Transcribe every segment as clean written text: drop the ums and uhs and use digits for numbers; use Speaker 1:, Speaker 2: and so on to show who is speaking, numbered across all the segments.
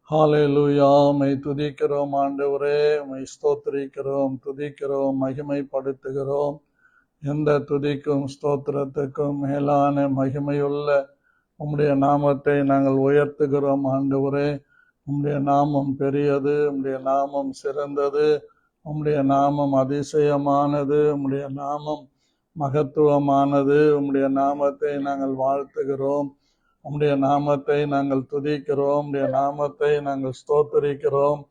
Speaker 1: ஹalleluya. My துதிக்கிறோம் ஆண்டவரே, my ஸ்தோத்திரிக்கிறோம், துதிக்கிறோம், மகிமைப்படுத்துகிறோம். எந்த துதிக்கும் ஸ்தோத்திரத்துக்கும் மேலான மகிமையுள்ள உம்முடைய நாமத்தை நாங்கள் உயர்த்துகிறோம் ஆண்டவரே. உம்முடைய நாமம் பெரியது, உம்முடைய நாமம் சிறந்தது, உம்முடைய நாமம் அதிசயமானது, உம்முடைய நாமம் மகத்துவமானது. உம்முடைய நாமத்தை நாங்கள் வாழ்த்துகிறோம், உம்முடைய நாமத்தை நாங்கள் துதிக்கிறோம், உம்முடைய நாமத்தை நாங்கள் ஸ்தோத்தரிக்கிறோம்,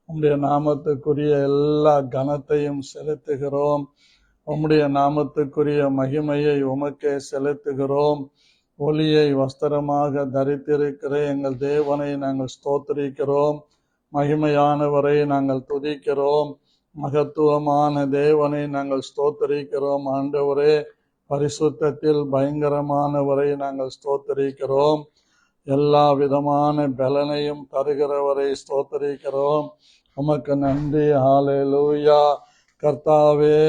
Speaker 1: உம்முடைய நாமத்துக்குரிய எல்லா கனத்தையும் செலுத்துகிறோம், உம்முடைய நாமத்துக்குரிய மகிமையை உமக்கே செலுத்துகிறோம். ஒளியை வஸ்திரமாக தரித்திருக்கிற எங்கள் தேவனை நாங்கள் ஸ்தோத்தரிக்கிறோம், மகிமையானவரை நாங்கள் துதிக்கிறோம், மகத்துவமான தேவனை நாங்கள் ஸ்தோத்தரிக்கிறோம். ஆண்டவரே, பரிசுத்தத்தில் பயங்கரமானவரை நாங்கள் ஸ்தோத்தரிக்கிறோம், எல்லா விதமான பலனையும் தருகிறவரை ஸ்தோத்தரிக்கிறோம். உமக்கு நன்றி. ஹalleluya. கர்த்தாவே,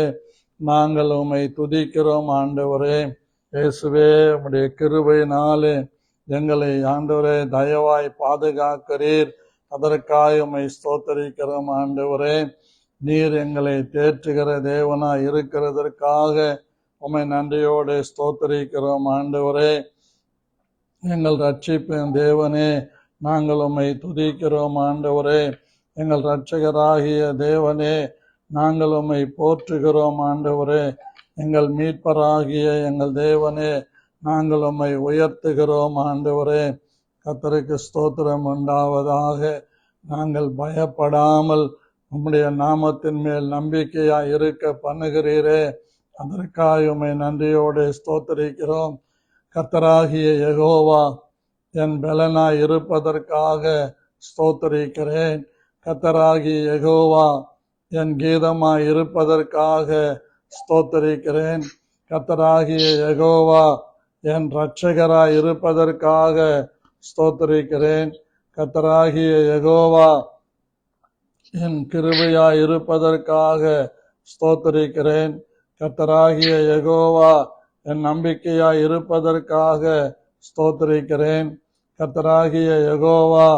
Speaker 1: நாங்கள் உம்மை துதிக்கிறோம் ஆண்டவரே. இயேசுவே, உம்முடைய கிருபையினாலே எங்களை ஆண்டவரே தயவாய் பாதுகாக்கிறீர். அதற்காக உம்மை ஸ்தோத்தரிக்கிறோம் ஆண்டவரே. நீர் எங்களை தேற்றுகிற தேவனாய் இருக்கிறதற்காக உம்மை நன்றியோடு ஸ்தோத்தரிக்கிறோம் ஆண்டவரே. எங்கள் ரட்சிப்பின் தேவனே, நாங்கள் உம்மை துதிக்கிறோம் ஆண்டவரே. எங்கள் இரட்சகராகிய தேவனே, நாங்கள் உம்மை போற்றுகிறோம் ஆண்டவரே. எங்கள் மீட்பராகிய எங்கள் தேவனே, நாங்கள் உம்மை உயர்த்துகிறோம் ஆண்டவரே. கர்த்தருக்கு ஸ்தோத்திரம் உண்டாவதாக. நாங்கள் பயப்படாமல் உம்முடைய நாமத்தின் மேல் நம்பிக்கையாய் இருக்க பண்ணுகிறீரே, அதற்காக உம்மை நன்றியோடு ஸ்தோத்தரிக்கிறோம். கர்த்தராகிய யெகோவா என் பலனாய் இருப்பதற்காக ஸ்தோத்தரிக்கிறேன். கர்த்தராகிய யெகோவா என் கீதமாய் இருப்பதற்காக ஸ்தோத்தரிக்கிறேன். கர்த்தராகிய யெகோவா என் இரட்சகராய் இருப்பதற்காக ஸ்தோத்தரிக்கிறேன். கர்த்தராகிய யெகோவா என் கிருபையாய் இருப்பதற்காக ஸ்தோத்தரிக்கிறேன். கர்த்தராகிய யெகோவா என் நம்பிக்கையாய் இருப்பதற்காக ஸ்தோத்தரிக்கிறேன். கர்த்தராகிய யெகோவா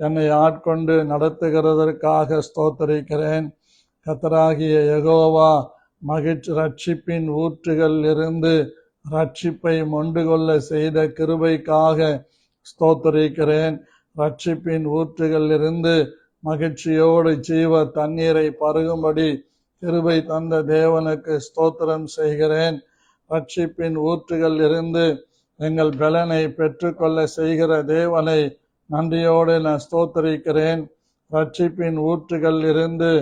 Speaker 1: என்னை ஆட்கொண்டு நடத்துகிறதற்காக ஸ்தோத்தரிக்கிறேன். கர்த்தராகிய யெகோவா மகிழ்ச்சி ரட்சிப்பின் ஊற்றுகள் இருந்து ரட்சிப்பை மொண்டு கொள்ள செய்த கிருபைக்காக ஸ்தோத்தரிக்கிறேன். ரட்சிப்பின் ஊற்றுகள் இருந்து மகிழ்ச்சியோடு ஜீவ தண்ணீரை பருகும்படி கிருபை தந்த தேவனுக்கு ஸ்தோத்திரம் செய்கிறேன். ரட்சிப்பின் ஊற்றுகள் இருந்து எங்கள் பலனை பெற்றுக்கொள்ள செய்கிற தேவனை நன்றியோடு நான் ஸ்தோத்தரிக்கிறேன். ரட்சிப்பின் ஊற்றுகள் இருந்து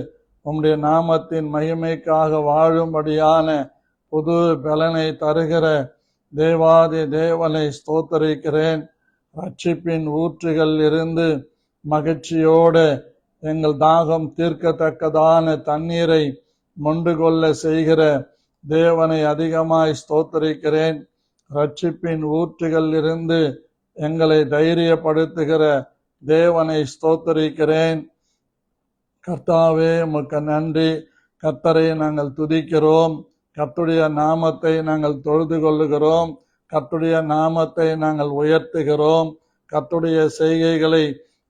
Speaker 1: உம்முடைய நாமத்தின் மகிமைக்காக வாழும்படியான புது பலனை தருகிற தேவாதி தேவனை ஸ்தோத்தரிக்கிறேன். ரட்சிப்பின் ஊற்றுகள் இருந்து மகிழ்ச்சியோடு எங்கள் தாகம் தீர்க்கத்தக்கதான தண்ணீரை மொண்டு கொள்ள செய்கிற தேவனை அதிகமாய் ஸ்தோத்தரிக்கிறேன். ரட்சிப்பின் ஊற்றுகள் இருந்து எங்களை தைரியப்படுத்துகிற தேவனை ஸ்தோத்தரிக்கிறேன். கர்த்தாவே, உமக்கு நன்றி. கர்த்தரை நாங்கள் துதிக்கிறோம், கர்த்தருடைய நாமத்தை நாங்கள் தொழுது கொள்ளுகிறோம், கர்த்தருடைய நாமத்தை நாங்கள் உயர்த்துகிறோம். கர்த்தருடைய செய்கைகளை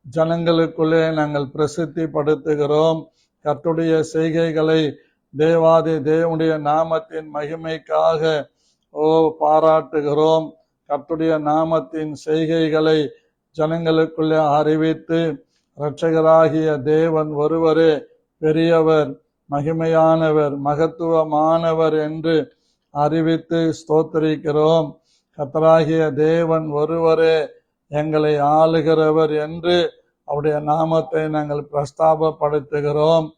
Speaker 1: ஜனங்களுக்குள்ளே நாங்கள் பிரசித்திப்படுத்துகிறோம். கர்த்தருடைய செய்கைகளை தேவாதி தேவனுடைய நாமத்தின் மகிமைக்காக பாராட்டுகிறோம். கர்த்தருடைய நாமத்தின் செய்கைகளை ஜனங்களுக்குள்ளே அறிவித்து இரட்சகராகிய தேவன் ஒருவரே பெரியவர், மகிமையானவர், மகத்துவமானவர் என்று அறிவித்து ஸ்தோத்தரிக்கிறோம். கர்த்தராகிய தேவன் ஒருவரே எங்களை ஆளுகிறவர் என்று அவருடைய நாமத்தை நாங்கள் பிரஸ்தாபப்படுத்துகிறோம்.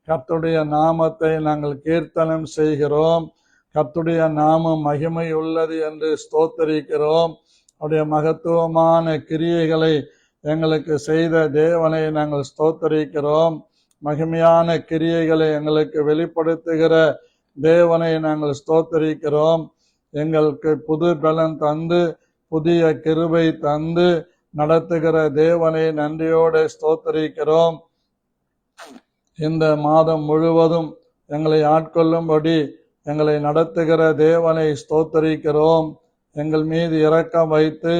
Speaker 1: கர்த்தருடைய நாமத்தை நாங்கள் கீர்த்தனம் செய்கிறோம். கர்த்தருடைய நாமம் மகிமை உள்ளது என்று ஸ்தோத்தரிக்கிறோம். அவருடைய மகத்துவமான கிரியைகளை எங்களுக்கு செய்த தேவனை நாங்கள் ஸ்தோத்தரிக்கிறோம். மகிமையான கிரியைகளை எங்களுக்கு வெளிப்படுத்துகிற தேவனை நாங்கள் ஸ்தோத்தரிக்கிறோம். எங்களுக்கு புது பலன் தந்து புதிய கிருபை தந்து நடத்துகிற தேவனை நன்றியோடு ஸ்தோத்தரிக்கிறோம். இந்த மாதம் முழுவதும் எங்களை ஆட்கொள்ளும்படி எங்களை நடத்துகிற தேவனை ஸ்தோத்தரிக்கிறோம். எங்கள் மீது இரக்கம் வைத்து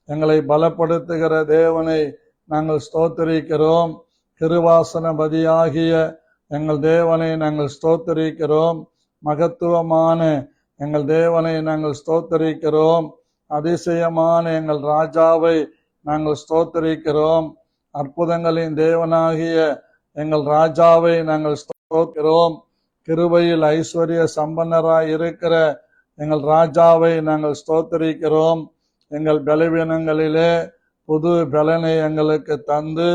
Speaker 1: எங்களை பலப்படுத்துகிற தேவனை நாங்கள் ஸ்தோத்திரிக்கிறோம். கிருபாசனபதியாகிய எங்கள் தேவனை நாங்கள் ஸ்தோத்திரிக்கிறோம். மகத்துவமான எங்கள் தேவனை நாங்கள் ஸ்தோத்திரிக்கிறோம். அதிசயமான எங்கள் ராஜாவை நாங்கள் ஸ்தோத்திரிக்கிறோம். அற்புதங்களின் தேவனாகிய எங்கள் ராஜாவை நாங்கள் ஸ்தோத்திரிக்கிறோம். கிருபையில் ஐஸ்வர்ய சம்பன்னராய் இருக்கிற எங்கள் ராஜாவை நாங்கள் ஸ்தோத்திரிக்கிறோம். எங்கள் பலவீனங்களிலே புது பலனை எங்களுக்கு தந்து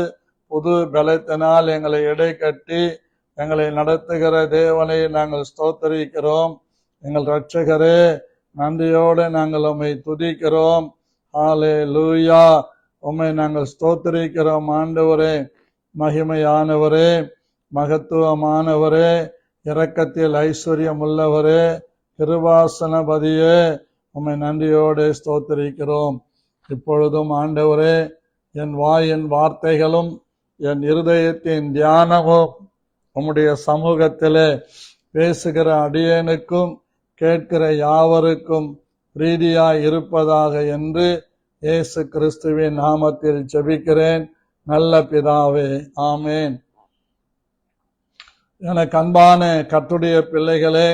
Speaker 1: புது பலத்தினால் எங்களை எடை கட்டி எங்களை நடத்துகிற தேவனை நாங்கள் ஸ்தோத்திரிக்கிறோம். எங்கள் இரட்சகரே, நன்றியோடு நாங்கள் உம்மை துதிக்கிறோம். ஹல்லேலூயா. உம்மை நாங்கள் ஸ்தோத்திரிக்கிறோம். ஆண்டவரே, மகிமையானவரே, மகத்துவமானவரே, இரக்கத்தில் ஐஸ்வர்யம் உள்ளவரே, கிருபாசனபதியே, உம்மை நன்றியோடு ஸ்தோத்திரிக்கிறோம். இப்பொழுதும் ஆண்டவரே, என் வாயின் வார்த்தைகளும் என் இருதயத்தின் தியானமும் உம்முடைய சமூகத்திலே பேசுகிற அடியேனுக்கும் கேட்கிற யாவருக்கும் பிரீதியாய் இருப்பதாக என்று இயேசு கிறிஸ்துவின் நாமத்தில் ஜெபிக்கிறேன் நல்ல பிதாவே, ஆமேன். எனக்கு அன்பான கர்த்தருடைய பிள்ளைகளே,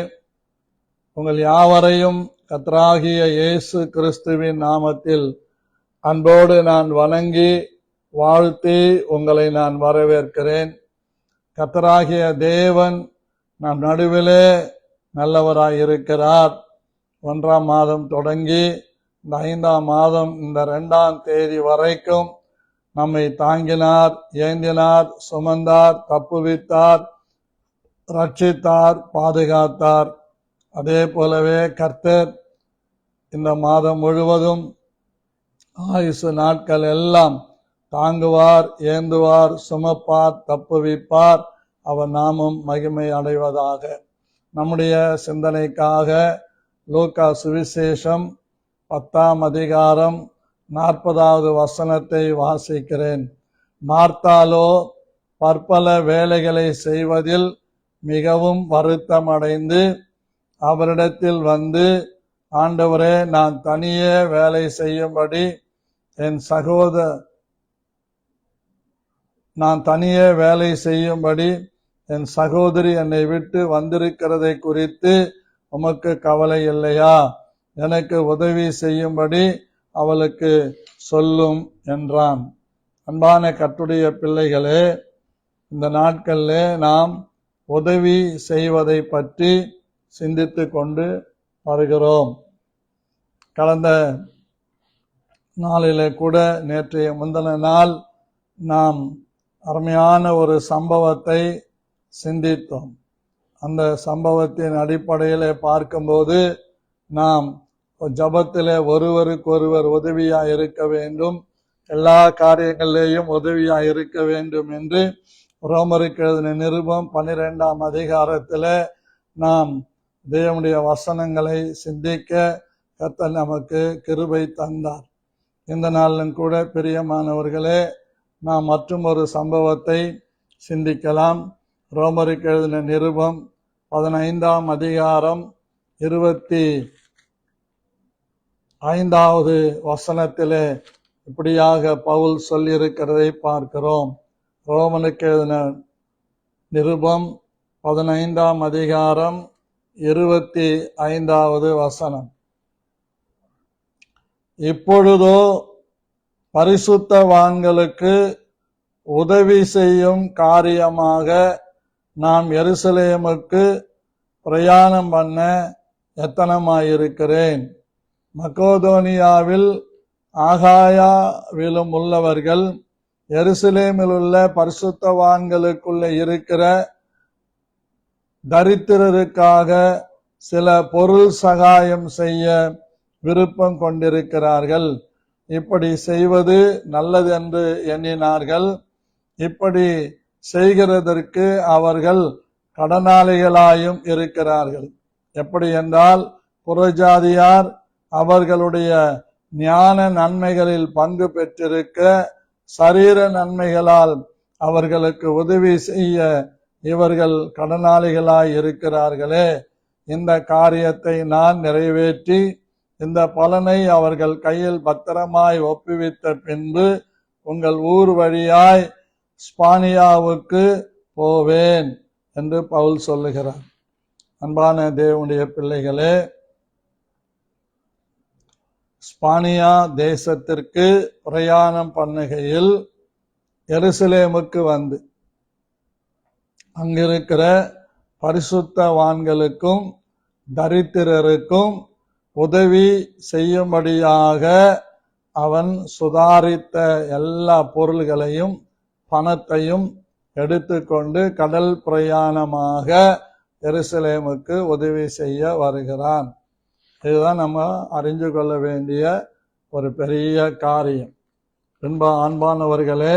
Speaker 1: உங்கள் யாவரையும் கர்த்தராகிய இயேசு கிறிஸ்துவின் நாமத்தில் அன்போடு நான் வணங்கி வாழ்த்தி உங்களை நான் வரவேற்கிறேன். கர்த்தராகிய தேவன் நம் நடுவிலே நல்லவராய் இருக்கிறார். 1ஆம் மாதம் தொடங்கி இந்த 5ஆம் மாதம் இந்த 2ஆம் தேதி வரைக்கும் நம்மை தாங்கினார், ஏந்தினார், சுமந்தார், தப்புவித்தார், ரட்சித்தார், பாதுகாத்தார். அதே போலவே கர்த்தர் இந்த மாதம் முழுவதும் ஆயுசு நாட்கள் எல்லாம் தாங்குவார், ஏந்துவார், சுமப்பார், தப்புவிப்பார். அவர் நாமும் மகிமை அடைவதாக. நம்முடைய சிந்தனைக்காக லூக்கா சுவிசேஷம் 10ஆம் அதிகாரம் 40வது வசனத்தை வாசிக்கிறேன். மார்த்தாலோ பற்பல வேலைகளை செய்வதில் மிகவும் வருத்தமடைந்து அவரிடத்தில் வந்து, ஆண்டவரே, நான் தனியே வேலை செய்யும்படி என் சகோதரி என்னை விட்டு வந்திருக்கிறதை குறித்து உமக்கு கவலை இல்லையா? எனக்கு உதவி செய்யும்படி அவளுக்கு சொல்லும் என்றான். அன்பான கர்த்தருடைய பிள்ளைகளே, இந்த நாட்களிலே நாம் உதவி செய்வதை பற்றி சிந்தித்து கொண்டு வருகிறோம். கடந்த நாளிலே கூட, நேற்றைய முந்தின நாள், நாம் அருமையான ஒரு சம்பவத்தை சிந்தித்தோம். அந்த சம்பவத்தின் அடிப்படையிலே பார்க்கும்போது, நாம் ஜபத்திலே ஒருவருக்கொருவர் உதவியாய் இருக்க வேண்டும், எல்லா காரியங்களிலேயும் உதவியாய் இருக்க வேண்டும் என்று ரோமருக்கு எழுதின நிருபம் 12ஆம் அதிகாரத்திலே நாம் தேவனுடைய வசனங்களை சிந்திக்க கர்த்தர் நமக்கு கிருபை தந்தார். இந்த நாளிலும் கூட பிரியமானவர்களே, நாம் மற்றும் ஒரு சம்பவத்தை சிந்திக்கலாம். ரோமருக்கு எழுதின நிருபம் 15ஆம் அதிகாரம் 25வது வசனத்திலே இப்படியாக பவுல் சொல்லியிருக்கிறதை பார்க்கிறோம். ரோமனுக்கு எழுதின நிருபம் 15ஆம் அதிகாரம் 25வது வசனம். இப்பொழுதோ பரிசுத்தவான்களுக்கு உதவி செய்யும் காரியமாக நான் எருசலேமுக்கு பிரயாணம் பண்ண எத்தனமாயிருக்கிறேன். மக்கோதோனியாவில் ஆகாயாவிலும் உள்ளவர்கள் எருசலேமில் உள்ள பரிசுத்தவான்களுக்குள்ள இருக்கிற தரித்திரருக்காக சில பொருள் சகாயம் செய்ய விருப்பம் கொண்டிருக்கிறார்கள். இப்படி செய்வது நல்லது என்று எண்ணினார்கள். இப்படி செய்கிறதற்கு அவர்கள் கடனாளிகளாயும் இருக்கிறார்கள். எப்படி என்றால், புறஜாதியார் அவர்களுடைய ஞான நன்மைகளில் பங்கு பெற்றிருக்க சரீர நன்மைகளால் அவர்களுக்கு உதவி செய்ய இவர்கள் கடனாளிகளாய் இருக்கிறார்களே. இந்த காரியத்தை நான் நிறைவேற்றி இந்த பலனை அவர்கள் கையில் பத்திரமாய் ஒப்புவித்த பின்பு உங்கள் ஊர் வழியாய் ஸ்பானியாவுக்கு போவேன் என்று பவுல் சொல்லுகிறார். அன்பான தேவனுடைய பிள்ளைகளே, ஸ்பானியா தேசத்திற்கு பிரயாணம் பண்ணுகையில் எருசலேமுக்கு வந்து அங்கிருக்கிற பரிசுத்தவான்களுக்கும் தரித்திரருக்கும் உதவி செய்யும்படியாக அவன் சுதாரித்த எல்லா பொருள்களையும் பணத்தையும் எடுத்துக்கொண்டு கடல் பிரயாணமாக எருசலேமுக்கு உதவி செய்ய வருகிறான். இதுதான் நம்ம அறிந்து கொள்ள வேண்டிய ஒரு பெரிய காரியம். அன்பானவர்களே,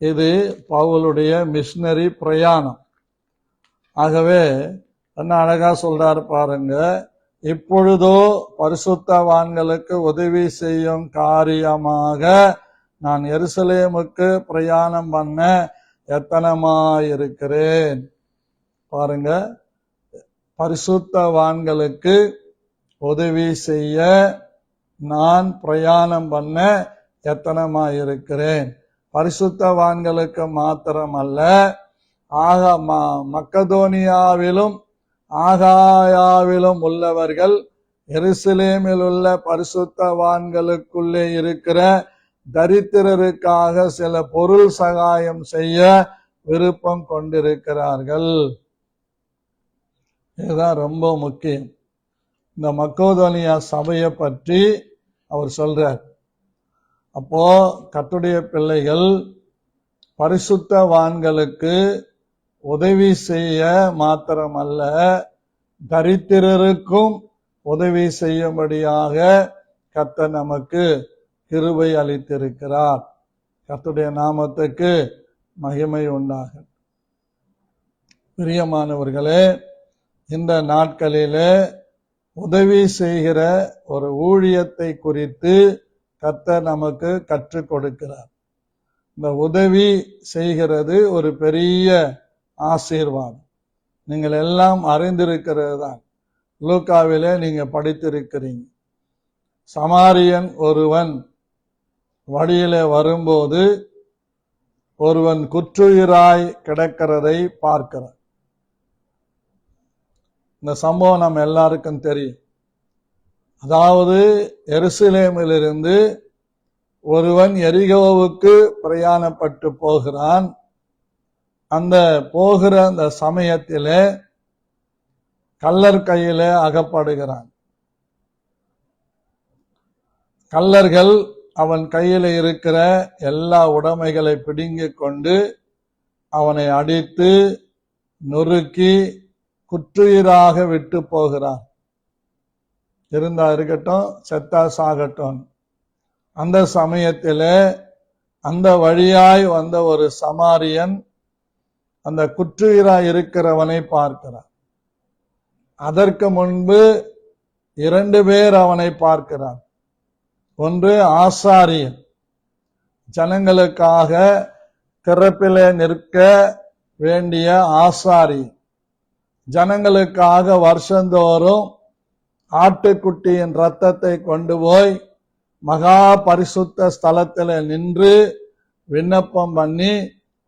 Speaker 1: இது பவுலுடைய மிஷனரி பிரயாணம். ஆகவே என்ன அழகா சொல்றாரு பாருங்க, இப்பொழுதோ பரிசுத்தவான்களுக்கு உதவி செய்யும் காரியமாக நான் எருசலேமுக்கு பிரயாணம் பண்ண எத்தனமாயிருக்கிறேன். பாருங்க, பரிசுத்தவான்களுக்கு உதவி செய்ய நான் பிரயாணம் பண்ண எத்தனமாயிருக்கிறேன். பரிசுத்தவான்களுக்கு மாத்திரமல்ல, மக்கதோனியாவிலும் ஆகாயாவிலும் உள்ளவர்கள் எருசலேமில் உள்ள பரிசுத்தவான்களுக்குள்ளே இருக்கிற தரித்திரருக்காக சில பொருள் சகாயம் செய்ய விருப்பம் கொண்டிருக்கிறார்கள். இதுதான் ரொம்ப முக்கியம். இந்த மக்கதோனியா சபையை பற்றி அவர் சொல்றார். அப்போ கர்த்தருடைய பிள்ளைகள் பரிசுத்தவான்களுக்கு உதவி செய்ய மாத்திரமல்ல, தரித்திரருக்கும் உதவி செய்யும்படியாக கர்த்தர் நமக்கு கிருபை அளித்திருக்கிறார். கர்த்தருடைய நாமத்துக்கு மகிமை உண்டாகும். பிரியமானவர்களே, இந்த நாட்களிலே உதவி செய்கிற ஒரு ஊழியத்தை குறித்து கர்த்தர் நமக்கு கற்றுக் கொடுக்கிறார். இந்த உதவி செய்கிறது ஒரு பெரிய ஆசீர்வாதம். நீங்கள் எல்லாம் அறிந்திருக்கிறது தான். லூக்காவிலே நீங்க படித்திருக்கிறீங்க. சமாரியன் ஒருவன் வழியிலே வரும்போது ஒருவன் குற்றுயிராய் கிடக்கிறதை பார்க்கிறார். இந்த சம்பவம் நம்ம எல்லாருக்கும் தெரியும். அதாவது எருசலேமிலிருந்து ஒருவன் எரிகோவுக்கு பிரயாணப்பட்டு போகிறான். அந்த போகிற அந்த சமயத்திலே கள்ளர் கையிலே அகப்படுகிறான். கள்ளர்கள் அவன் கையில் இருக்கிற எல்லா உடைமைகளை பிடுங்கிக் கொண்டு அவனை அடித்து நொறுக்கி குற்றுயிராக விட்டு போகிறான். இருந்தா இருக்கட்டும், செத்தா சாகட்டும். அந்த சமயத்திலே அந்த வழியாய் வந்த ஒரு சமாரியன் அந்த குற்றுயிராய் இருக்கிறவனை பார்க்கிறான். அதற்கு முன்பு 2 பேர் அவனை பார்க்கிறான். ஒன்று ஆசாரியன், ஜனங்களுக்காக திறப்பிலே நிற்க வேண்டிய ஆசாரியன், ஜனங்களுக்காக வருஷந்தோறும் ஆட்டுக்குட்டியின் இரத்தத்தை கொண்டு போய் மகா பரிசுத்த ஸ்தலத்தில் நின்று விண்ணப்பம் பண்ணி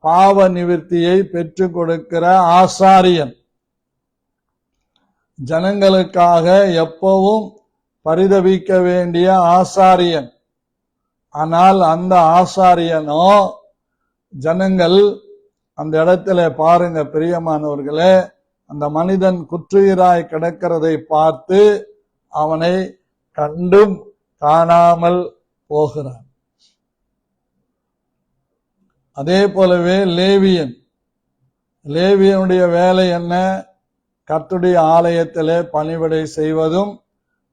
Speaker 1: பாவ நிவிர்த்தியை பெற்றுக் கொடுக்கிற ஆசாரியன். ஜனங்களுக்காக எப்பவும் பரிதபிக்க வேண்டிய ஆசாரியன். ஆனால் அந்த ஆசாரியனோ ஜனங்கள் அந்த இடத்துல பாருங்க பிரியமானவர்களே, அந்த மனிதன் குற்றுயிராய் கிடக்கிறதை பார்த்து அவனை கண்டும் காணாமல் போகிறான். அதே போலவே லேவியனுடைய வேலை என்ன? கர்த்தருடைய ஆலயத்திலே பணிவிடை செய்வதும்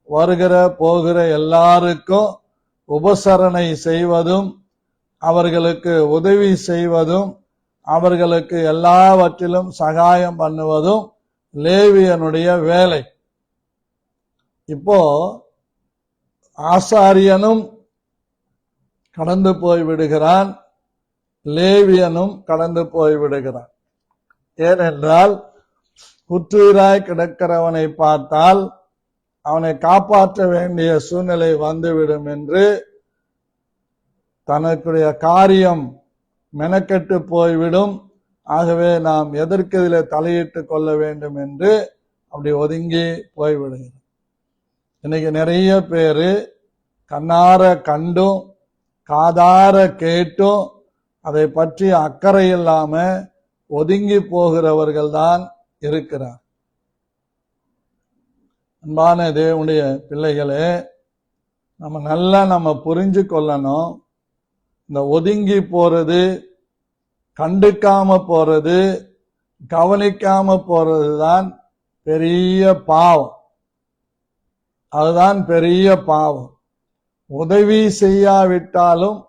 Speaker 1: வருகிற போகிற எல்லாருக்கும் உபசரணை செய்வதும் அவர்களுக்கு உதவி செய்வதும் அவர்களுக்கு எல்லாவற்றிலும் சகாயம் பண்ணுவதும் லேவியனுடைய வேலை. இப்போ ஆசாரியனும் கடந்து போய் விடுகிறான், லேவியனும் கடந்து போய் விடுகிறான். ஏனென்றால் குற்றுயிராய் கிடக்கிறவனை பார்த்தால் அவனை காப்பாற்ற வேண்டிய சூழ்நிலை வந்துவிடும் என்று தனக்குடைய காரியம் மெனக்கெட்டு போய்விடும். ஆகவே நாம் எதற்கு இதில் தலையிட்டு கொள்ள வேண்டும் என்று அப்படி ஒதுங்கி போய்விடுகிறோம். இன்னைக்கு நிறைய பேரு கண்ணார கண்டும் காதார கேட்டும் அதை பற்றி அக்கறை இல்லாம ஒதுங்கி போகிறவர்கள் தான் இருக்கிறார். அன்பான தேவனுடைய பிள்ளைகளே, நம்ம புரிஞ்சு கொள்ளணும். இந்த ஒதுங்கி போறது, கண்டுக்காம போறது, கவனிக்காம போறது தான் பெரிய பாவம். அதுதான் பெரிய பாவம். உதவி செய்யாவிட்டாலும்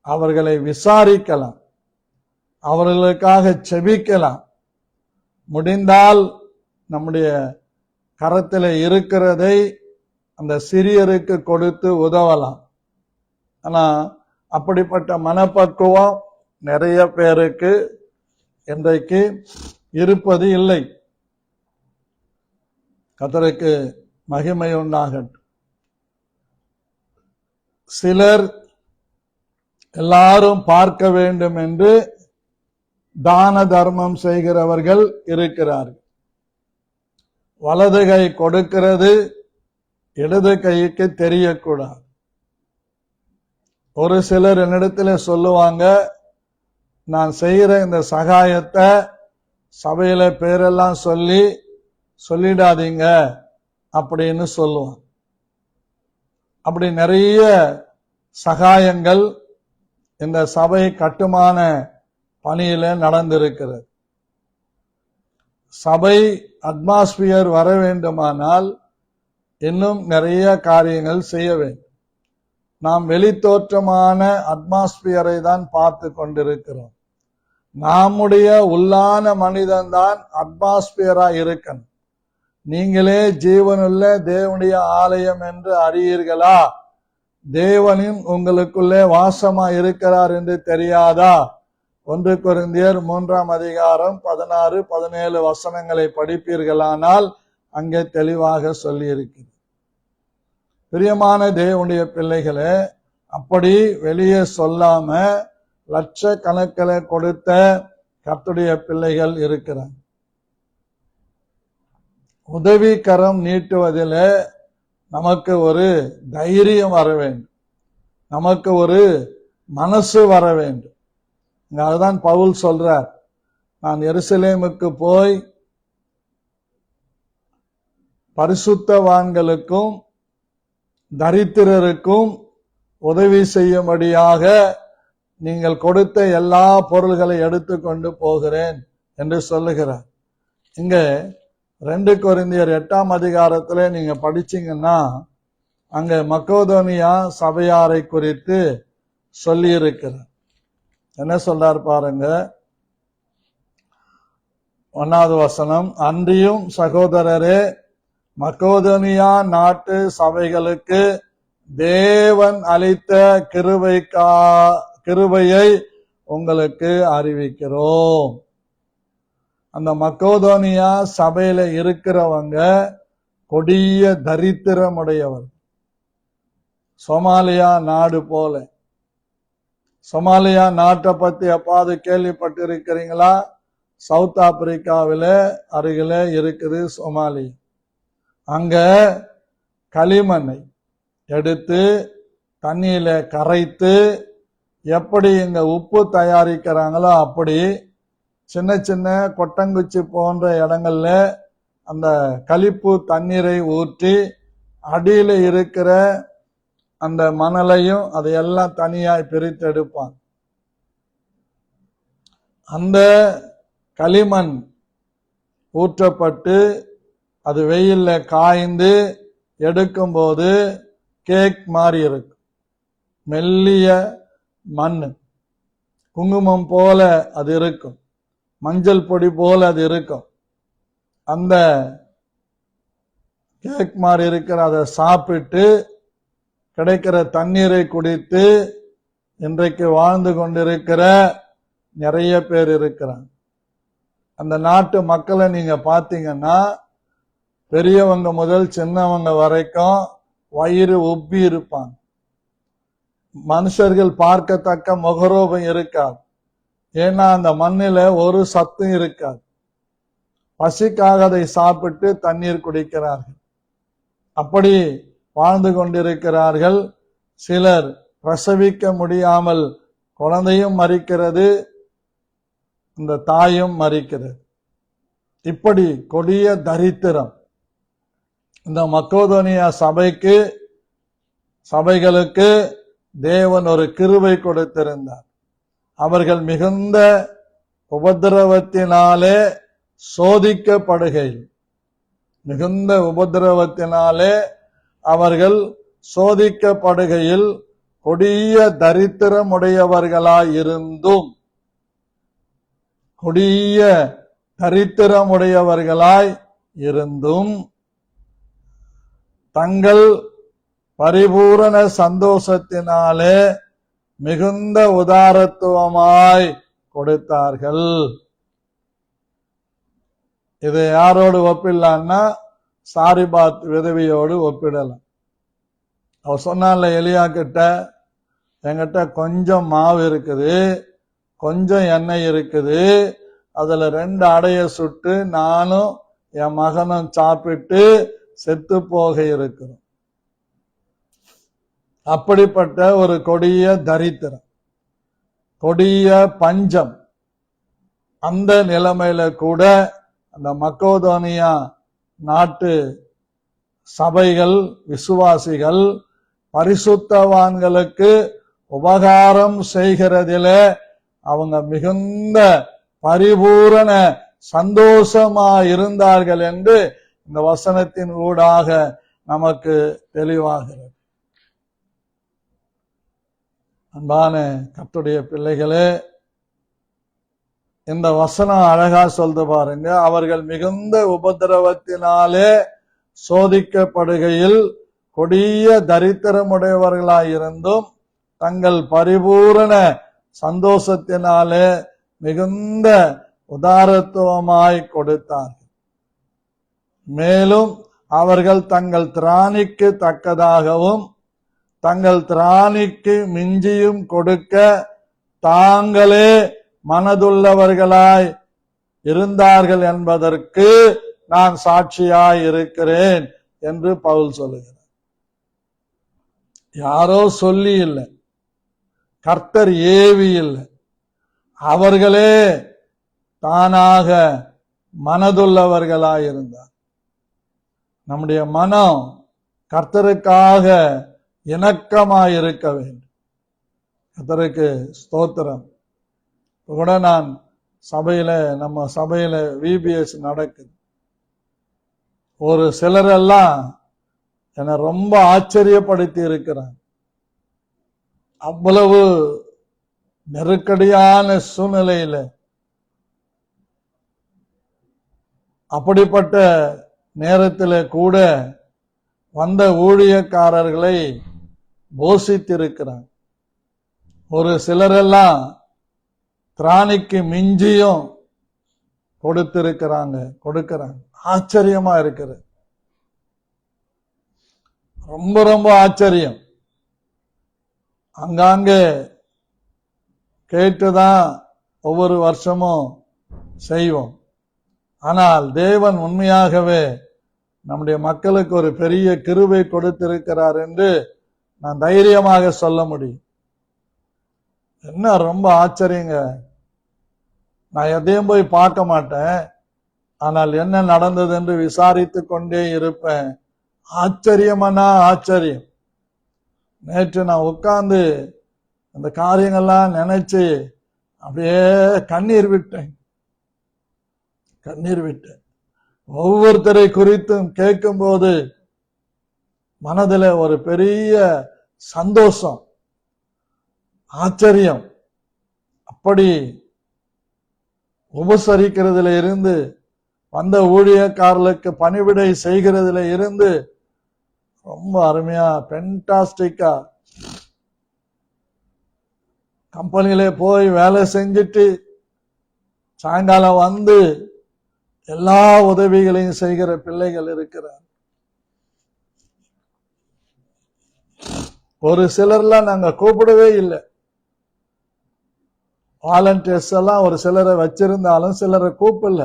Speaker 1: அவர்களை விசாரிக்கலாம், அவர்களுக்காக செபிக்கலாம். முடிந்தால் நம்முடைய கரத்தில் இருக்கிறதை அந்த சிறியருக்கு கொடுத்து உதவலாம். ஆனா அப்படிப்பட்ட மனப்பக்குவம் நிறைய பேருக்கு இன்றைக்கு இருப்பது இல்லை. கர்த்தருக்கு மகிமை உண்டாகட்டும். சிலர் எல்லாரும் பார்க்க வேண்டும் என்று தான தர்மம் செய்கிறவர்கள் இருக்கிறார்கள். வலது கை கொடுக்கிறது இடது கைக்கு தெரியக்கூடாது. ஒரு சிலர் என்னிடத்துல சொல்லுவாங்க, நான் செய்கிற இந்த சகாயத்தை சபையில பேரெல்லாம் சொல்லிடாதீங்க அப்படின்னு சொல்லுவாங்க. அப்படி நிறைய சகாயங்கள் இந்த சபை கட்டுமான பணியில நடந்திருக்கிறது. சபை அட்மாஸ்பியர் வர வேண்டுமானால் இன்னும் நிறைய காரியங்கள் செய்ய வேண்டும். நாம் வெளித்தோற்றமான அட்மாஸ்பியரை தான் பார்த்து கொண்டிருக்கிறோம். நம்முடைய உள்ளான மனிதன் தான் அட்மாஸ்பியரா இருக்கணும். நீங்களே ஜீவனுள்ள தேவனுடைய ஆலயம் என்று அறியீர்களா? தேவனின் உங்களுக்குள்ளே வாசமா இருக்கிறார் என்று தெரியாதா? 1 கொரிந்தியர் 3ஆம் அதிகாரம் 16, 17 வசனங்களை படிப்பீர்களானால் அங்கே தெளிவாக சொல்லி இருக்கிறது. பிரியமான தேவனுடைய பிள்ளைகளே, அப்படி வெளியே சொல்லாம லட்சக்கணக்கில் கொடுத்த கர்த்தருடைய பிள்ளைகள் இருக்கிறார். உதவி கரம் நீட்டுவதில் நமக்கு ஒரு தைரியம் வர வேண்டும், நமக்கு ஒரு மனசு வர வேண்டும். அதுதான் பவுல் சொல்றார், நான் எருசலேமுக்கு போய் பரிசுத்தவான்களுக்கும் தரித்திரருக்கும் உதவி செய்யும்படியாக நீங்கள் கொடுத்த எல்லா பொருள்களை எடுத்துக்கொண்டு போகிறேன் என்று சொல்லுகிறார். இங்க 2 கொரிந்தியர் 8ஆம் அதிகாரத்துல நீங்க படிச்சீங்கன்னா அங்க மக்கோதோனியா சபையாரை குறித்து சொல்லி இருக்கிறார். என்ன சொல்றார் பாருங்க, 1வது வசனம், அன்றியும் சகோதரரே, மக்கோதோனியா நாட்டு சபைகளுக்கு தேவன் அளித்த கிருபையை உங்களுக்கு அறிவிக்கிறோம். அந்த மக்கோதோனியா சபையில இருக்கிறவங்க கொடிய தரித்திரமுடையவர். சோமாலியா நாடு போல. சோமாலியா நாட்டை பத்தி எப்பாவது கேள்விப்பட்டிருக்கிறீங்களா? சவுத் ஆப்பிரிக்காவில அருகில இருக்குது சோமாலியா. அங்க களிமண்ணை எடுத்து தண்ணியில கரைத்து எப்படி இங்க உப்பு தயாரிக்கிறாங்களோ அப்படி சின்ன சின்ன கொட்டங்குச்சி போன்ற இடங்கள்ல அந்த களிப்பு தண்ணீரை ஊற்றி அடியில இருக்கிற அந்த மணலையும் அதையெல்லாம் தனியாய் பிரித்து எடுப்பாங்க. அந்த களிமண் ஊற்றப்பட்டு அது வெயில்ல காய்ந்து எடுக்கும்போது கேக் மாதிரி இருக்கும். மெல்லிய மண், குங்குமம் போல அது இருக்கும், மஞ்சள் பொடி போல அது இருக்கும். அந்த கேக் மாதிரி இருக்கிற அதை சாப்பிட்டு கிடைக்கிற தண்ணீரை குடித்து இன்றைக்கு வாழ்ந்து கொண்டிருக்கிற நிறைய பேர் இருக்கிறாங்க. அந்த நாட்டு மக்களை நீங்க பாத்தீங்கன்னா பெரியவங்க முதல் சின்னவங்க வரைக்கும் வயிறு உப்பி இருப்பாங்க. மனுஷர்கள் பார்க்கத்தக்க முகரூபம் இருக்காது. ஏன்னா அந்த மண்ணில ஒரு சத்தும் இருக்காது. பசிக்காக அதை சாப்பிட்டு தண்ணீர் குடிக்கிறார்கள். அப்படி வாழ்ந்து கொண்டிருக்கிறார்கள். சிலர் பிரசவிக்க முடியாமல் குழந்தையும் மரிக்கிறது, இந்த தாயும் மரிக்கிறது. இப்படி கொடிய தரித்திரம் இந்த மக்கோதோனியா சபைகளுக்கு தேவன் ஒரு கிருபை கொடுத்திருந்தார். அவர்கள் மிகுந்த உபத்திரவத்தினாலே அவர்கள் சோதிக்கப்படுகையில் கொடிய தரித்திரமுடையவர்களாய் இருந்தும் தங்கள் பரிபூரண சந்தோஷத்தினாலே மிகுந்த உதாரத்துவமாய் கொடுத்தார்கள். இதை யாரோடு ஒப்பிடலான்னா சாரிபாத் விதவியோடு ஒப்பிடலாம். அவ சொன்னால எலியா கிட்ட, என்கிட்ட கொஞ்சம் மாவு இருக்குது, கொஞ்சம் எண்ணெய் இருக்குது, அதுல 2 அடைய சுட்டு நானும் என் மகனும் சாப்பிட்டு செத்து போக இருக்கிறோம். அப்படிப்பட்ட ஒரு கொடிய தரித்திரம், கொடிய பஞ்சம். அந்த நிலைமையில கூட அந்த மக்கோதோனியா நாட்டு சபைகள், விசுவாசிகள் பரிசுத்தவான்களுக்கு உபகாரம் செய்கிறதிலே அவங்க மிகுந்த பரிபூரண சந்தோஷமா இருந்தார்கள் என்று இந்த வசனத்தின் ஊடாக நமக்கு தெளிவாகிறது. அன்பான கர்த்தருடைய பிள்ளைகளே, இந்த வசனம் அழகா சொல்து பாருங்க. அவர்கள் மிகுந்த உபத்திரவத்தினாலே சோதிக்கப்படுகையில் கொடிய தரித்திரமுடையவர்களாயிருந்தும் தங்கள் பரிபூரண சந்தோஷத்தினாலே மிகுந்த உதாரத்துவமாய் கொடுத்தார்கள். மேலும் அவர்கள் தங்கள் திராணிக்கு தக்கதாகவும் தங்கள் திராணிக்கு மிஞ்சியும் கொடுக்க தாங்களே மனதுள்ளவர்களாய் இருந்தார்கள் என்பதற்கு நான் சாட்சியாய் இருக்கிறேன் என்று பவுல் சொல்லுகிறார். யாரோ சொல்லி இல்லை, கர்த்தர் ஏவி இல்லை, அவர்களே தானாக மனதுள்ளவர்களாய் இருந்தார். நம்முடைய மனம் கர்த்தருக்காக இணக்கமாயிருக்க வேண்டும். கர்த்தருக்கு ஸ்தோத்திரம். கூட நான் நம்ம சபையில VBS நடக்குது. ஒரு சிலரெல்லாம் என்னை ரொம்ப ஆச்சரியப்படுத்தி இருக்கிறாங்க. அவ்வளவு நெருக்கடியான சூழ்நிலையில அப்படிப்பட்ட நேரத்தில் கூட வந்த ஊழியக்காரர்களை போஷித்திருக்கிறாங்க. ஒரு சிலரெல்லாம் திராணிக்கு மிஞ்சியும் கொடுக்கிறாங்க. ஆச்சரியமா இருக்கிறது, ரொம்ப ரொம்ப ஆச்சரியம். அங்காங்கே கேட்டுதான் ஒவ்வொரு வருஷமும் செய்வோம். ஆனால் தேவன் உண்மையாகவே நம்முடைய மக்களுக்கு ஒரு பெரிய கிருபை கொடுத்திருக்கிறார் என்று நான் தைரியமாக சொல்ல முடியும். என்ன ரொம்ப ஆச்சரியங்க. நான் எதையும் போய் பார்க்க மாட்டேன், ஆனால் என்ன நடந்தது என்று விசாரித்து கொண்டே இருப்பேன். ஆச்சரியமானா ஆச்சரியம். நேற்று நான் உட்கார்ந்து அந்த காரியங்கள்லாம் நினைச்சு அப்படியே கண்ணீர் விட்டேன். ஒவ்வொருத்தரை குறித்தும் கேட்கும் போது மனதில் ஒரு பெரிய சந்தோஷம், ஆச்சரியம். அப்படி உபசரிக்கிறதுல இருந்து, வந்த ஊழியக்காரர்களுக்கு பணிவிடை செய்கிறதுல இருந்து ரொம்ப அருமையா பென்டாஸ்டிக்கா கம்பெனியில போய் வேலை செஞ்சுட்டு சாயங்காலம் வந்து எல்லா உதவிகளையும் செய்கிற பிள்ளைகள் இருக்கிறார். ஒரு சிலர்லாம் நாங்க கூப்பிடவே இல்லை. வாலண்டியர்ஸ் எல்லாம் ஒரு சிலரை வச்சிருந்தாலும் சிலரை கூப்பிடல.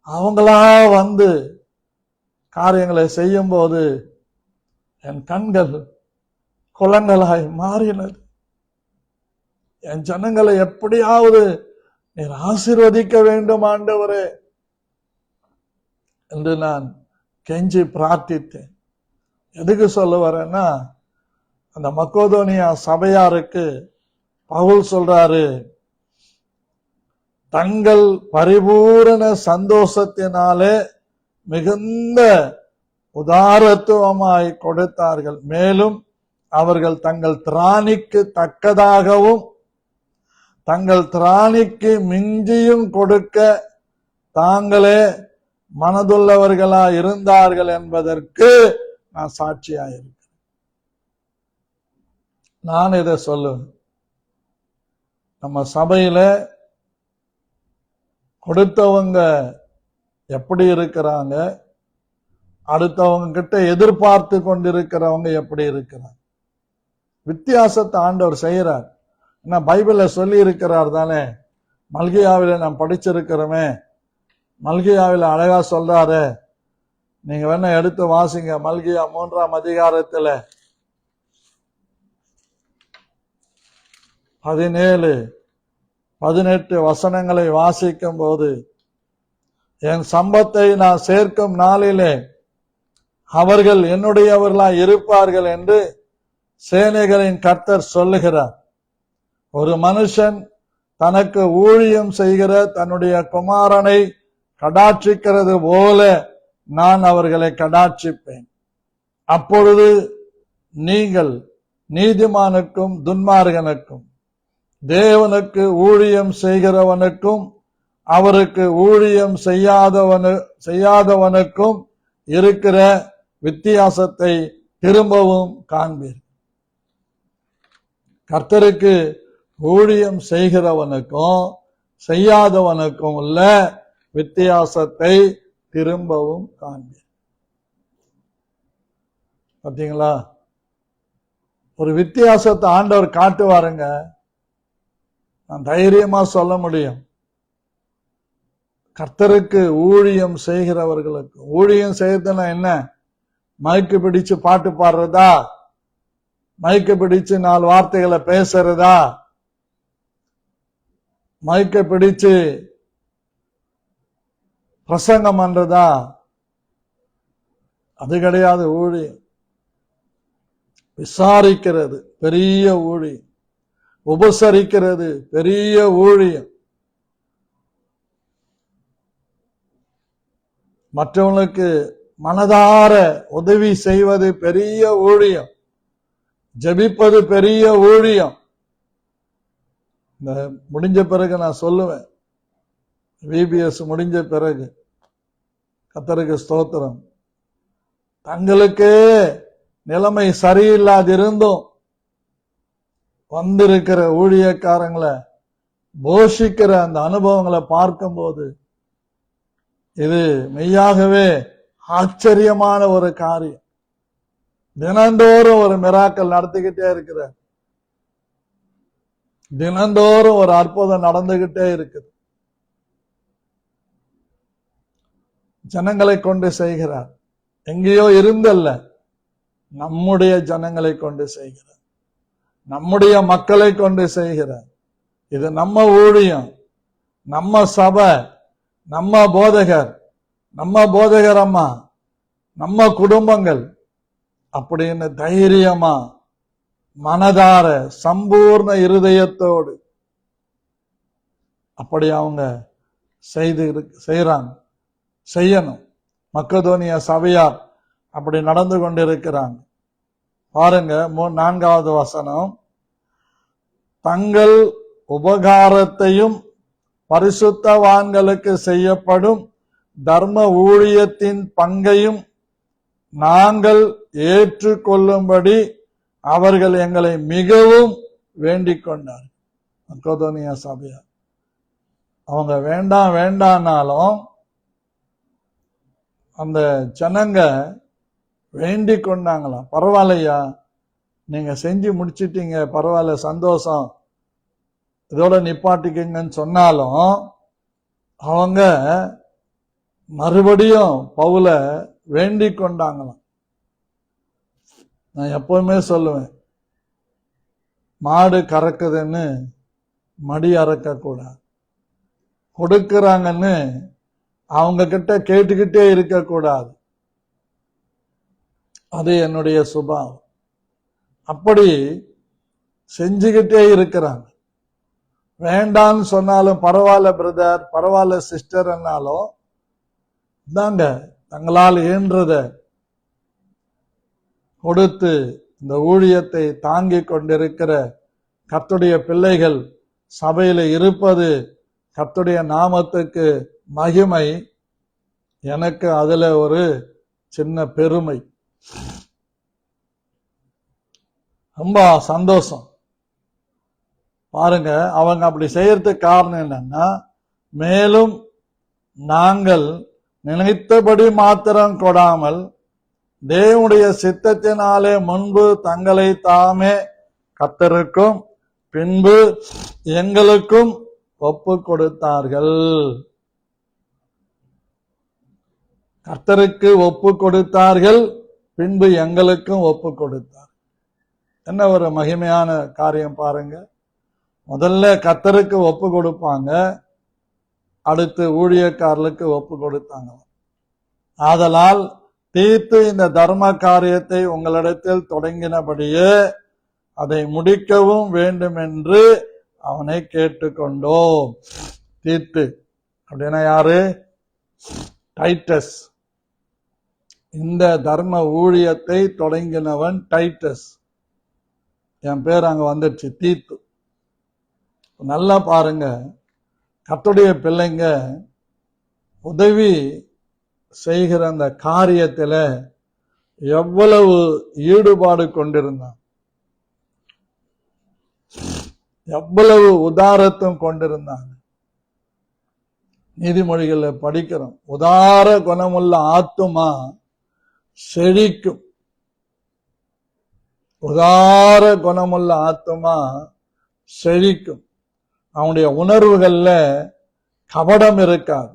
Speaker 1: அவங்களா வந்து காரியங்களை செய்யும் போது என் கண்கள் குளங்களாய் மாறினது. என் ஜனங்களை எப்படியாவது நீர் ஆசீர்வதிக்க வேண்டும் ஆண்டவரே என்று நான் கெஞ்சி பிரார்த்தித்தேன். எதுக்கு சொல்ல வரேன்னா, அந்த மக்கோதோனியா சபையாருக்கு பவுல் சொல்றாரு, தங்கள் பரிபூரண சந்தோஷத்தினாலே மிகுந்த உதாரத்துவமாய் கொடுத்தார்கள். மேலும் அவர்கள் தங்கள் திராணிக்கு தக்கதாகவும் தங்கள் திராணிக்கு மிஞ்சியும் கொடுக்க தாங்களே மனதுள்ளவர்களா இருந்தார்கள் என்பதற்கு நான் சாட்சியாயிருக்கேன். நான் இதை சொல்லுவேன். நம்ம சபையில கொடுத்தவங்க எப்படி இருக்கிறாங்க, அடுத்தவங்க கிட்ட எதிர்பார்த்து கொண்டிருக்கிறவங்க எப்படி இருக்கிறாங்க, வித்தியாசத்தை ஆண்டவர் செய்யறார். ஏன்னா பைபிள்ல சொல்லி இருக்கிறார் தானே. மல்கியாவில நாம் படிச்சிருக்கிறோமே, மல்கியாவில அழகா சொல்றாரு. நீங்க வேணா எடுத்து வாசிங்க. மல்கியா 3ஆம் அதிகாரத்துல 17, 18 வசனங்களை வாசிக்கும் போது, என் சம்பத்தை நான் சேர்க்கும் நாளிலே அவர்கள் என்னுடையவர்களாய் இருப்பார்கள் என்று சேனைகளின் கர்த்தர் சொல்லுகிறார். ஒரு மனுஷன் தனக்கு ஊழியம் செய்கிற தன்னுடைய குமாரனை கடாட்சிக்கிறது போல நான் அவர்களை கடாட்சிப்பேன். அப்பொழுது நீங்கள் நீதிமானுக்கும் துன்மார்கனுக்கும் தேவனுக்கு ஊழியம் செய்கிறவனுக்கும் அவருக்கு ஊழியம் செய்யாதவனுக்கும் இருக்கிற வித்தியாசத்தை திரும்பவும் காண்பீர். கர்த்தருக்கு ஊழியம் செய்கிறவனுக்கும் செய்யாதவனுக்கும் உள்ள வித்தியாசத்தை திரும்பவும் காண்பீர். பார்த்தீங்களா? ஒரு வித்தியாசத்தை ஆண்டவர் காட்டுவாருங்க. நான் தைரியமா சொல்ல முடியும். கர்த்தருக்கு ஊழியம் செய்கிறவர்களுக்கு, ஊழியம் செய்யறதுனா என்ன? மைக்கு பிடிச்சு பாட்டு பாடுறதா, மைக்க பிடிச்சு 4 வார்த்தைகளை பேசுறதா, மைக்க பிடிச்சு பிரசங்கம் பண்றதா? அது கிடையாது ஊழியம். விசாரிக்கிறது பெரிய ஊழியம், உபசரிக்கிறது பெரிய ஊழியம், மற்றவங்களுக்கு மனதார உதவி செய்வது பெரிய ஊழியம், ஜெபிப்பது பெரிய ஊழியம். இந்த முடிஞ்ச பிறகு நான் சொல்லுவேன், விபிஎஸ் முடிஞ்ச பிறகு கர்த்தருக்கு ஸ்தோத்திரம், தங்களுக்கு நிலைமை சரியில்லாதிருந்தும் வந்திருக்கிற ஊழியக்காரங்களை போஷிக்கிற அந்த அனுபவங்களை பார்க்கும்போது இது மெய்யாகவே ஆச்சரியமான ஒரு காரியம். தினந்தோறும் ஒரு மிராக்கல் நடத்திக்கிட்டே இருக்கிறார். தினந்தோறும் ஒரு அற்புதம் நடந்துகிட்டே இருக்குது. ஜனங்களை கொண்டு செய்கிறார். எங்கேயோ இருந்தல்ல, நம்முடைய ஜனங்களை கொண்டு செய்கிறார், நம்முடைய மக்களை கொண்டு செய்கிறார். இது நம்ம ஊழியம், நம்ம சபை, நம்ம போதகர், நம்ம போதகர் அம்மா, நம்ம குடும்பங்கள் அப்படின்னு தைரியமா மனதார சம்பூர்ண இருதயத்தோடு அப்படி அவங்க செய்யறாங்க, செய்யணும். மக்கதோனியா சபையார் அப்படி நடந்து கொண்டிருக்கிறாங்க. பாருங்க 4வது வசனம், தங்கள் உபகாரத்தையும் பரிசுத்தவான்களுக்கு செய்யப்படும் தர்ம ஊழியத்தின் பங்கையும் நாங்கள் ஏற்றுக்கொள்ளும்படி அவர்கள் எங்களை மிகவும் வேண்டிக் கொண்டார். மக்கதோனியா சபையார் அவங்க வேண்டாம் வேண்டாம்னாலும் அந்த ஜனங்க வேண்டிக் கொண்டாங்களாம். பரவாயில்லையா, நீங்க செஞ்சு முடிச்சிட்டீங்க, பரவாயில்ல, சந்தோஷம், இதோட நிப்பாட்டிக்கங்கன்னு சொன்னாலும் அவங்க மறுபடியும் பவுல வேண்டிக் கொண்டாங்களாம். நான் எப்பவுமே சொல்லுவேன், மாடு கறக்குதுன்னு மடி அறக்க கூடாது, கொடுக்கறாங்கன்னு அவங்க கிட்ட கேட்டுக்கிட்டே இருக்க கூடாது. அது என்னுடைய சுபாவம். அப்படி செஞ்சுக்கிட்டே இருக்கிறாங்க. வேண்டான்னு சொன்னாலும் பரவாயில்ல பிரதர், பரவாயில்ல சிஸ்டர் என்னாலும் தாங்க தங்களால் இயன்றத கொடுத்து இந்த ஊழியத்தை தாங்கிக் கொண்டிருக்கிற கர்த்தருடைய பிள்ளைகள் சபையில இருப்பது கர்த்தருடைய நாமத்துக்கு மகிமை. எனக்கு அதுல ஒரு சின்ன பெருமை, ரொம்ப சந்தோஷம். பாருங்க, அவங்க அப்படி செய்யறதுக்கு காரணம் என்னன்னா, மேலும் நாங்கள் நினைத்தபடி மாத்திரம் கொடாமல் தேவனுடைய சித்தத்தினாலே முன்பு தங்களை தாமே கர்த்தருக்கும் பின்பு எங்களுக்கும் ஒப்பு கொடுத்தார்கள். கர்த்தருக்கு ஒப்பு கொடுத்தார்கள், பின்பு எங்களுக்கும் ஒப்பு கொடுத்தார். என்ன ஒரு மகிமையான காரியம் பாருங்க. முதல்ல கர்த்தருக்கு ஒப்பு கொடுப்பாங்க, அடுத்து ஊழியக்காரர்களுக்கு ஒப்பு கொடுத்தாங்க. ஆதலால் தீத்து இந்த தர்ம காரியத்தை உங்களிடத்தில் தொடங்கினபடியே அதை முடிக்கவும் வேண்டும் என்று அவனை கேட்டுக்கொண்டோம். தீத்து அப்படின்னா யாரு? டைட்டஸ். இந்த தர்ம ஊழியத்தை தொடங்கினவன் டைட்டஸ். என் பேர் அங்க வந்துடுச்சு, தீத்து. நல்லா பாருங்க, கர்த்தருடைய பிள்ளைங்க உதவி செய்கிற அந்த காரியத்துல எவ்வளவு ஈடுபாடு கொண்டிருந்தான், எவ்வளவு உதாரத்துவம் கொண்டிருந்தாங்க. நீதிமொழிகளை படிக்கிறோம், உதார குணமுள்ள ஆத்துமா செழிக்கும். உதார குணமுள்ள ஆத்துமா செழிக்கும். அவனுடைய உணர்வுகள்ல கபடம் இருக்காது,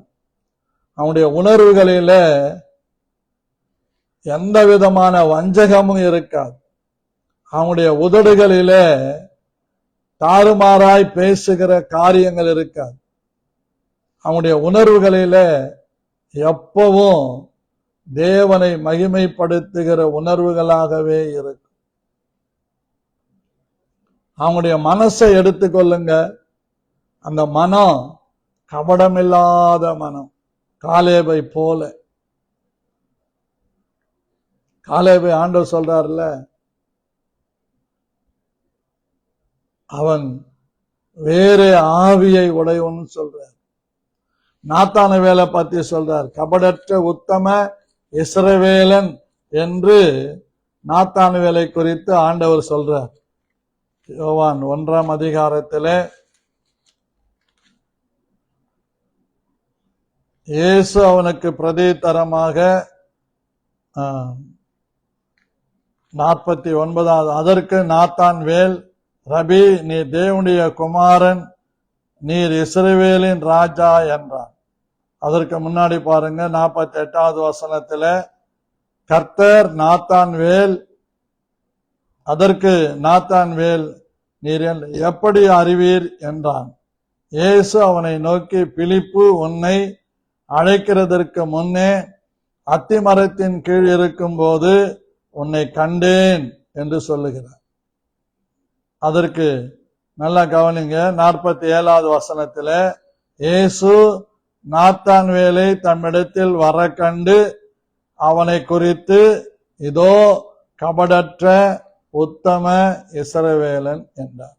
Speaker 1: அவனுடைய உணர்வுகளில எந்த விதமான வஞ்சகமும் இருக்காது, அவனுடைய உதடுகளில தாறுமாறாய் பேசுகிற காரியங்கள் இருக்காது, அவனுடைய உணர்வுகளில எப்பவும் தேவனை மகிமைப்படுத்துகிற உணர்வுகளாகவே இருக்கும். அவனுடைய மனசை எடுத்துக்கொள்ளுங்க, அந்த மனம் கபடமில்லாத மனம். காலேபை போல, காலேபை ஆண்டவர் சொல்றாருல, அவன் வேறு ஆவியை உடையவன் சொல்றார். நாத்தான வேலை பத்தி சொல்றார், கபடற்ற உத்தம இஸ்ரவேலன் என்று நாத்தான வேலை குறித்து ஆண்டவர் சொல்றார். யோவான் 1ஆம் அதிகாரத்திலே இயேசு அவனுக்கு பிரதித்தரமாக 49வது, அதற்கு நாத்தான் வேல், ரபி, நீர் தேவனுடைய குமாரன், நீர் இஸ்ரவேலின் ராஜா என்றான். அதற்கு முன்னாடி பாருங்க, 48வது வசனத்துல கர்த்தர் நாத்தான் வேல், அதற்கு நாத்தான் வேல், நீர் எப்படி அறிவீர் என்றான். இயேசு அவனை நோக்கி, பிலிப்பு உன்னை அழைக்கிறதற்கு முன்னே அத்திமரத்தின் கீழ் இருக்கும் போது உன்னை கண்டேன் என்று சொல்லுகிறார். அதற்கு நல்லா கவனிங்க, 47வது வசனத்துல இயேசு நாத்தான் வேலை தம்மிடத்தில் வர கண்டு அவனை குறித்து, இதோ கபடற்ற உத்தம இஸ்ரவேலன் என்றார்.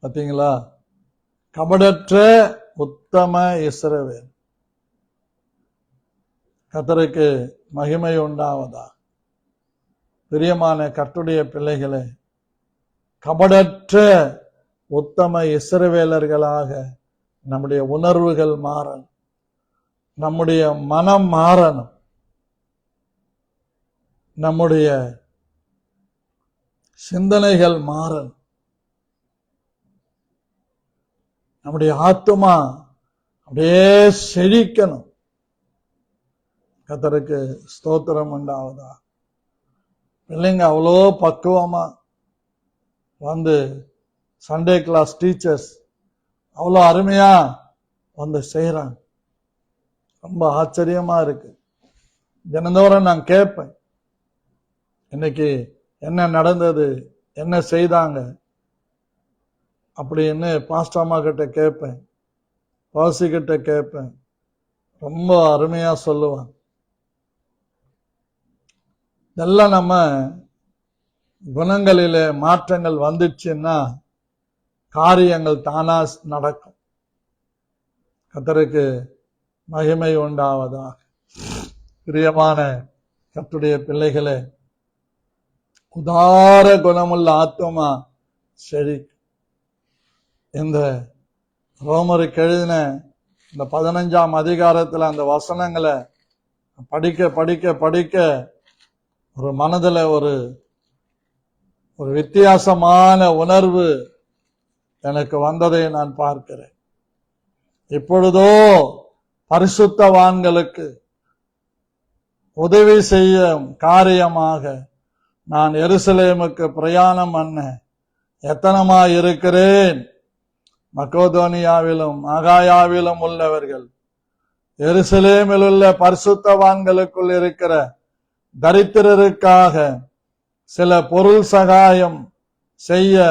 Speaker 1: பாத்தீங்களா? கபடற்ற உத்தம இஸ்ரவேல். கர்த்தருக்கு மகிமை உண்டாவதா. பிரியமான கர்த்தருடைய பிள்ளைகளே, கபடற்ற உத்தம இஸ்ரவேலர்களாக நம்முடைய உணர்வுகள் மாறணும், நம்முடைய மனம் மாறணும். நம்முடைய சிந்தனைகள் மாறணும். நம்முடைய ஆத்துமா அப்படியே செழிக்கணும். கர்த்தருக்கு ஸ்தோத்திரம் உண்டாவதா. பிள்ளைங்க அவ்வளோ பக்குவமா வந்து சண்டே கிளாஸ் டீச்சர்ஸ் அவ்வளோ அருமையா வந்து செய்யறாங்க. ரொம்ப ஆச்சரியமா இருக்கு. தினந்தோறும் நான் கேட்பேன், இன்னைக்கு என்ன நடந்தது, என்ன செய்தாங்க அப்படின்னு பாஸ்டர் அம்மா கிட்ட கேட்பேன், பாசி கிட்ட கேட்பேன். ரொம்ப அருமையா சொல்லுவாங்க. இதெல்லாம் நம்ம குணங்களிலே மாற்றங்கள் வந்துச்சுன்னா காரியங்கள் தானா நடக்கும். கர்த்தருக்கு மகிமை உண்டாவதாக. பிரியமான கர்த்தருடைய பிள்ளைகளே, உதார குணமுள்ள ஆத்துமா செழிக்கும். இந்த ரோமருக்கு எழுதின இந்த 15ஆம் அதிகாரத்துல அந்த வசனங்களை படிக்க படிக்க படிக்க ஒரு மனதுல ஒரு வித்தியாசமான உணர்வு எனக்கு வந்ததை நான் பார்க்கிறேன். இப்பொழுதோ பரிசுத்தவான்களுக்கு உதவி செய்யும் காரியமாக நான் எருசலேமுக்கு பிரயாணம் பண்ண எத்தனமாய் இருக்கிறேன். மக்கோதோனியாவிலும் ஆகாயாவிலும் உள்ளவர்கள் எருசலேமில் உள்ள பரிசுத்தவான்களுக்குள் இருக்கிற தரித்திரருக்காக சில பொருள் சகாயம் செய்ய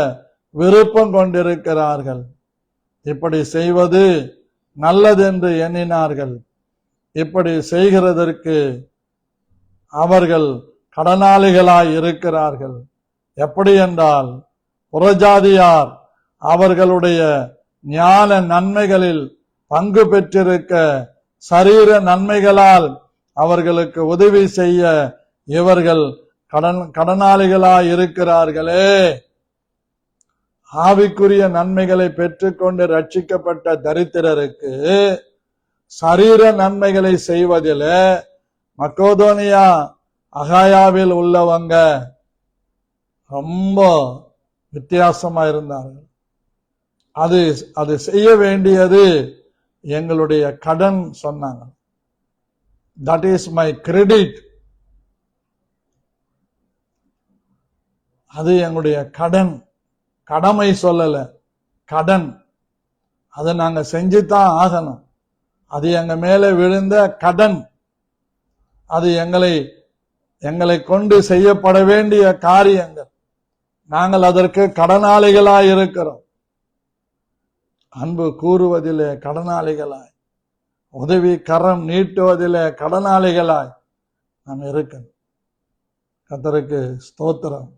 Speaker 1: விருப்பம் கொண்டிருக்கிறார்கள். இப்படி செய்வது நல்லதென்று எண்ணினார்கள். இப்படி செய்கிறதற்கு அவர்கள் கடனாளிகளாய் இருக்கிறார்கள். எப்படி என்றால், புறஜாதியார் அவர்களுடைய ஞான நன்மைகளில் பங்கு பெற்றிருக்க சரீர நன்மைகளால் அவர்களுக்கு உதவி செய்ய இவர்கள் கடனாளிகளாய் இருக்கிறார்களே. ஆவிக்குரிய நன்மைகளை பெற்றுக்கொண்டு ரட்சிக்கப்பட்ட தரித்திரருக்கு சரீர நன்மைகளை செய்வதில் மக்கோதோனியா அகாயாவில் உள்ளவங்க ரொம்ப வித்தியாசமா இருந்தார்கள். அது செய்ய வேண்டியது எங்களுடைய கடன் சொன்னாங்க. That is my credit. அது எங்களுடைய கடன், கடமை சொல்லல, கடன். அதை நாங்க செஞ்சுதான் ஆகணும். அது எங்க மேல விழுந்த கடன். அது எங்களை கொண்டு செய்யப்பட வேண்டிய காரியங்கள். நாங்கள் அதற்கு கடனாளிகளாய் இருக்கிறோம். அன்பு கூறுவதிலே கடனாளிகளாய், உதவி கரம் நீட்டுவதிலே கடனாளிகளாய் நாம் இருக்கணும். கர்த்தருக்கு ஸ்தோத்திரம்.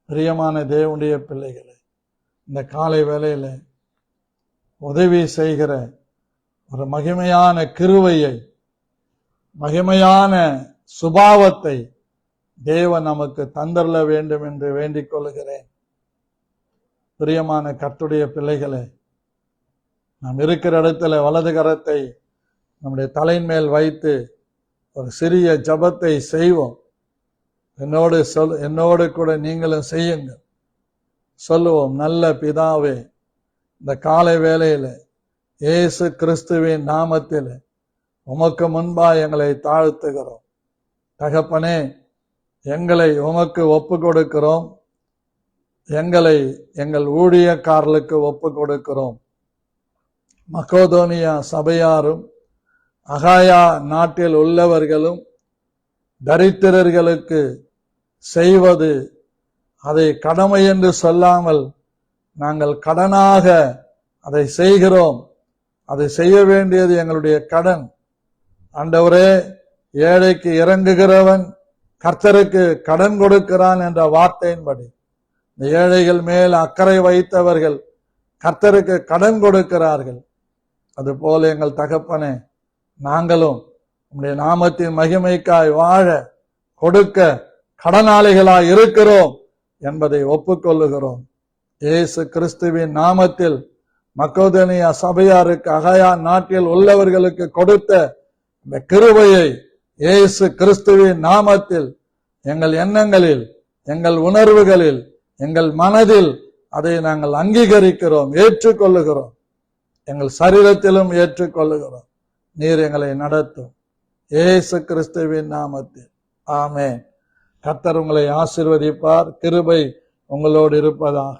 Speaker 1: பிரியமான தேவனுடைய பிள்ளைகளே, இந்த காலை வேளையில உதவி செய்கிற ஒரு மகிமையான கிருபையை, மகிமையான சுபாவத்தை தேவன் நமக்கு தந்தரல வேண்டும் என்று வேண்டிக் கொள்கிறேன். பிரியமான கர்த்தருடைய பிள்ளைகளே, நாம் இருக்கிற இடத்துல வலது கரத்தை நம்முடைய தலையின் மேல் வைத்து ஒரு சிறிய ஜபத்தை செய்வோம். என்னோடு கூட நீங்களும் செய்யுங்கள். சொல்லுவோம், நல்ல பிதாவே, இந்த காலை வேளையில இயேசு கிறிஸ்துவின் நாமத்தில் உமக்கு முன்பா எங்களை தாழ்த்துகிறோம். தகப்பனே, எங்களை உமக்கு ஒப்பு கொடுக்கிறோம். எங்கள் ஊழியக்காரர்களுக்கு ஒப்பு கொடுக்கிறோம். மக்கோதோனியா சபையாரும் அகாயா நாட்டில் உள்ளவர்களும் தரித்திரர்களுக்கு செய்வது அதை கடமை என்று சொல்லாமல் நாங்கள் கடனாக அதை செய்கிறோம். அதை செய்ய வேண்டியது எங்களுடைய கடன். ஆண்டவரே, ஏழைக்கு இறங்குகிறவன் கர்த்தருக்கு கடன் கொடுக்கிறான் என்ற வார்த்தையின்படி இந்த ஏழைகள் மேல் அக்கறை வைத்தவர்கள் கர்த்தருக்கு கடன் கொடுக்கிறார்கள். அதுபோல எங்கள் தகப்பனே, நாங்களும் உம்முடைய நாமத்தின் மகிமைக்காய் வாழ கொடுக்க கடனாளிகளாய் இருக்கிறோம் என்பதை ஒப்புக்கொள்ளுகிறோம். இயேசு கிறிஸ்துவின் நாமத்தில் மக்கோதோனியா சபையாருக்கு அகாயா நாட்டில் உள்ளவர்களுக்கு கொடுத்த இந்த கிருபையை இயேசு கிறிஸ்துவின் நாமத்தில் எங்கள் எண்ணங்களில், எங்கள் உணர்வுகளில், எங்கள் மனதில் அதை நாங்கள் அங்கீகரிக்கிறோம், ஏற்றுக்கொள்ளுகிறோம். எங்கள் சரீரத்திலும் ஏற்றுக்கொள்ளுகிறோம். நீர் எங்களை நடத்தும். இயேசு கிறிஸ்துவின் நாமத்தில் ஆமென். கர்த்தர் உங்களை ஆசீர்வதிப்பார். கிருபை உங்களோடு இருப்பதாக.